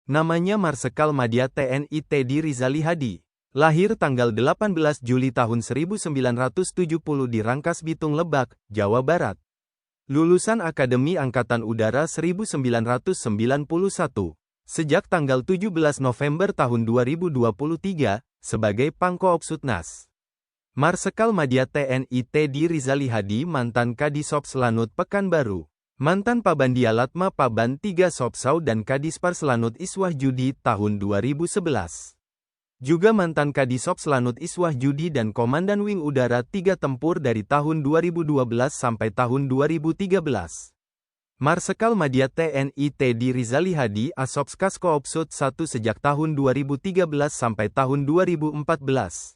Namanya Marsekal Madya TNI Teddy Rizali Hadi. Lahir tanggal 18 Juli tahun 1970 di Rangkas Bitung Lebak, Jawa Barat. Lulusan Akademi Angkatan Udara 1991. Sejak tanggal 17 November tahun 2023, sebagai Pangkoopsutnas. Marsekal Madya TNI Teddy Rizali Hadi mantan Kadisops Lanut Pekanbaru. Mantan Pabandialatma Paban 3 Sopsau dan Kadispar Selanut Iswah Judi tahun 2011. Juga mantan Kadisops Lanut Iswah Judi dan Komandan Wing Udara 3 Tempur dari tahun 2012 sampai tahun 2013. Marsekal Madya TNI Teddy Rizali Hadi Asops Kaskoopsut 1 sejak tahun 2013 sampai tahun 2014.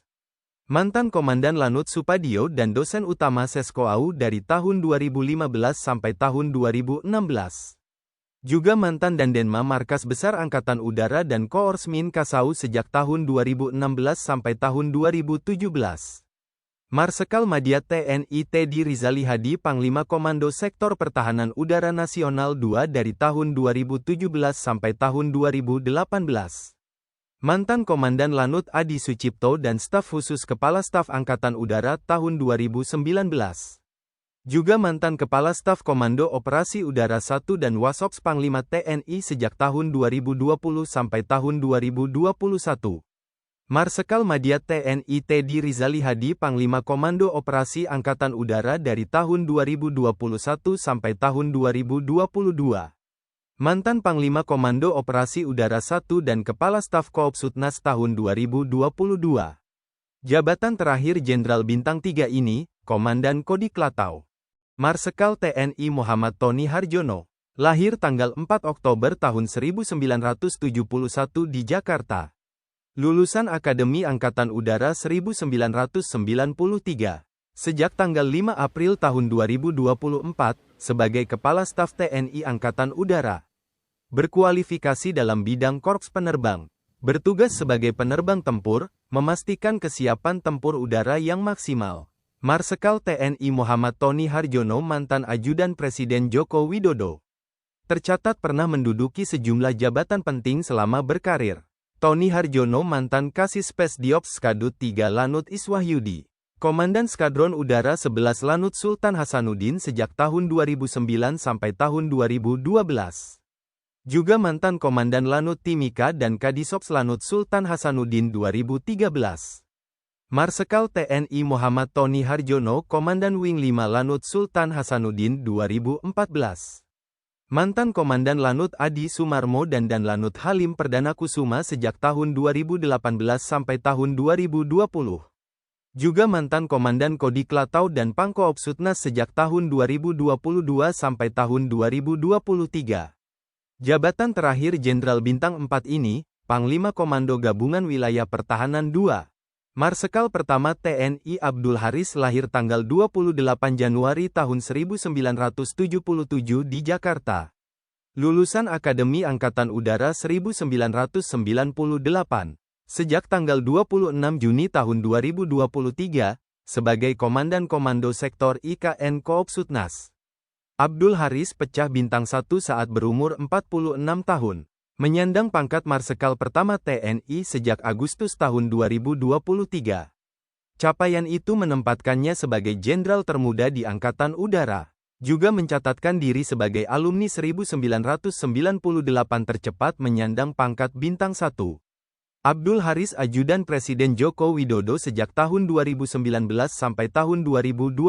Mantan Komandan Lanut Supadio dan dosen utama Seskoau dari tahun 2015 sampai tahun 2016. Juga mantan Dandenma Markas Besar Angkatan Udara dan Koorsmin Kasau sejak tahun 2016 sampai tahun 2017. Marsekal Madya TNI Teddy Rizali Hadi Panglima Komando Sektor Pertahanan Udara Nasional 2 dari tahun 2017 sampai tahun 2018. Mantan Komandan Lanut Adi Sucipto dan Staf Khusus Kepala Staf Angkatan Udara tahun 2019. Juga mantan Kepala Staf Komando Operasi Udara 1 dan Wasops Panglima TNI sejak tahun 2020 sampai tahun 2021. Marsekal Madya TNI Teddy Rizali Hadi Panglima Komando Operasi Angkatan Udara dari tahun 2021 sampai tahun 2022. Mantan Panglima Komando Operasi Udara 1 dan Kepala Staf Koopsutnas tahun 2022. Jabatan terakhir Jenderal Bintang 3 ini, Komandan Kodik Latau. Marsekal TNI Muhammad Tony Harjono. Lahir tanggal 4 Oktober tahun 1971 di Jakarta. Lulusan Akademi Angkatan Udara 1993. Sejak tanggal 5 April tahun 2024, sebagai Kepala Staf TNI Angkatan Udara. Berkualifikasi dalam bidang Korps Penerbang. Bertugas sebagai penerbang tempur, memastikan kesiapan tempur udara yang maksimal. Marsekal TNI Muhammad Tony Harjono mantan Ajudan Presiden Joko Widodo. Tercatat pernah menduduki sejumlah jabatan penting selama berkarir. Tony Harjono mantan Kasis Spesdiops Skadut 3 Lanut Iswah Yudi. Komandan Skadron Udara 11 Lanut Sultan Hasanuddin sejak tahun 2009 sampai tahun 2012. Juga mantan Komandan Lanut Timika dan Kadisops Lanut Sultan Hasanuddin 2013. Marsekal TNI Muhammad Tony Harjono Komandan Wing 5 Lanut Sultan Hasanuddin 2014. Mantan Komandan Lanut Adi Sumarmo dan Lanut Halim Perdana Kusuma sejak tahun 2018 sampai tahun 2020. Juga mantan Komandan Kodik Latau dan Pangkoopsutnas sejak tahun 2022 sampai tahun 2023. Jabatan terakhir Jenderal Bintang 4 ini, Panglima Komando Gabungan Wilayah Pertahanan 2. Marsekal pertama TNI Abdul Haris lahir tanggal 28 Januari tahun 1977 di Jakarta. Lulusan Akademi Angkatan Udara 1998. Sejak tanggal 26 Juni tahun 2023, sebagai Komandan Komando Sektor IKN Koopsutnas. Abdul Haris pecah bintang 1 saat berumur 46 tahun. Menyandang pangkat Marsekal pertama TNI sejak Agustus tahun 2023. Capaian itu menempatkannya sebagai jenderal termuda di Angkatan Udara. Juga mencatatkan diri sebagai alumni 1998 tercepat menyandang pangkat bintang 1. Abdul Haris Ajudan Presiden Joko Widodo sejak tahun 2019 sampai tahun 2022.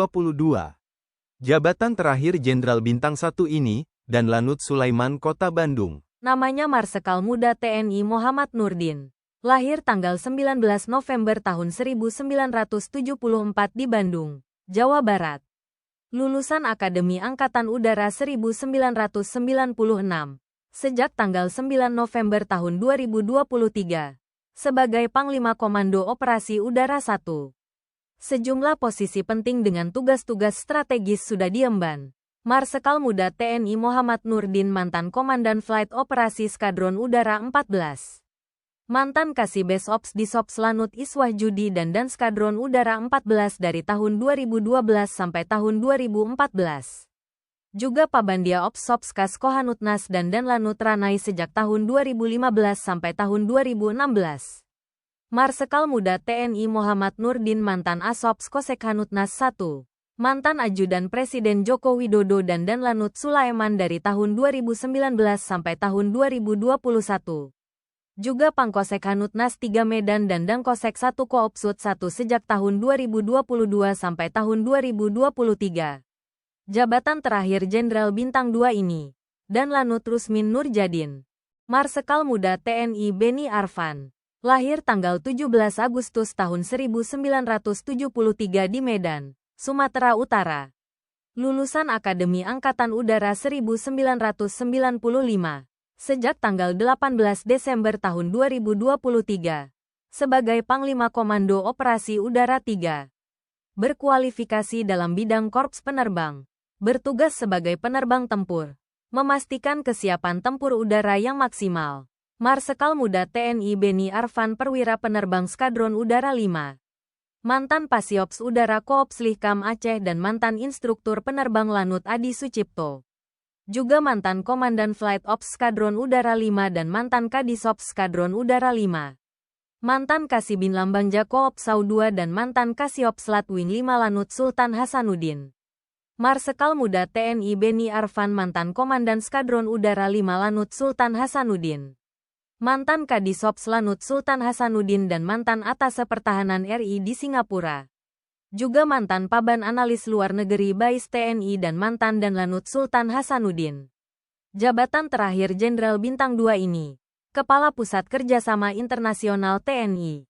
Jabatan terakhir Jenderal Bintang 1 ini, dan Lanut Sulaiman Kota Bandung. Namanya Marsekal Muda TNI Muhammad Nurdin. Lahir tanggal 19 November tahun 1974 di Bandung, Jawa Barat. Lulusan Akademi Angkatan Udara 1996. Sejak tanggal 9 November tahun 2023. Sebagai Panglima Komando Operasi Udara 1. Sejumlah posisi penting dengan tugas-tugas strategis sudah diemban. Marsekal Muda TNI Muhammad Nurdin mantan Komandan Flight Operasi Skadron Udara 14. Mantan Kasibes Ops di Sops Lanut Iswah Judi dan Skadron Udara 14 dari tahun 2012 sampai tahun 2014. Juga Pabandia Ops Sopskas Kohanutnas dan Danlanut Ranai sejak tahun 2015 sampai tahun 2016. Marsekal Muda TNI Muhammad Nurdin mantan Asops Kosekhanutnas 1. Mantan Ajudan Presiden Joko Widodo dan Danlanut Sulaiman dari tahun 2019 sampai tahun 2021. Juga Pangkosekhanutnas 3 Medan dan Dangkosek 1 Koopsut 1 sejak tahun 2022 sampai tahun 2023. Jabatan terakhir Jenderal Bintang 2 ini. Danlanut Rusmin Nurjadin. Marsekal Muda TNI Beni Arfan. Lahir tanggal 17 Agustus tahun 1973 di Medan, Sumatera Utara. Lulusan Akademi Angkatan Udara 1995. Sejak tanggal 18 Desember tahun 2023. Sebagai Panglima Komando Operasi Udara 3. Berkualifikasi dalam bidang Korps Penerbang. Bertugas sebagai penerbang tempur. Memastikan kesiapan tempur udara yang maksimal. Marsekal Muda TNI Beni Arfan Perwira Penerbang Skadron Udara 5. Mantan Pasiops Udara Koops Lihkam Aceh dan mantan instruktur penerbang Lanut Adi Sucipto. Juga mantan Komandan Flight Ops Skadron Udara 5 dan mantan Kadisops Skadron Udara 5. Mantan Kasibin Lambang Jako Opsau 2 dan mantan Kasiops Latwing 5 Lanut Sultan Hasanuddin. Marsekal Muda TNI Beni Arfan mantan Komandan Skadron Udara 5 Lanut Sultan Hasanuddin. Mantan Kadisops Lanut Sultan Hasanuddin dan mantan Atase Pertahanan RI di Singapura. Juga mantan Paban Analis Luar Negeri BAIS TNI dan mantan Danlanut Sultan Hasanuddin. Jabatan terakhir Jenderal Bintang 2 ini. Kepala Pusat Kerjasama Internasional TNI.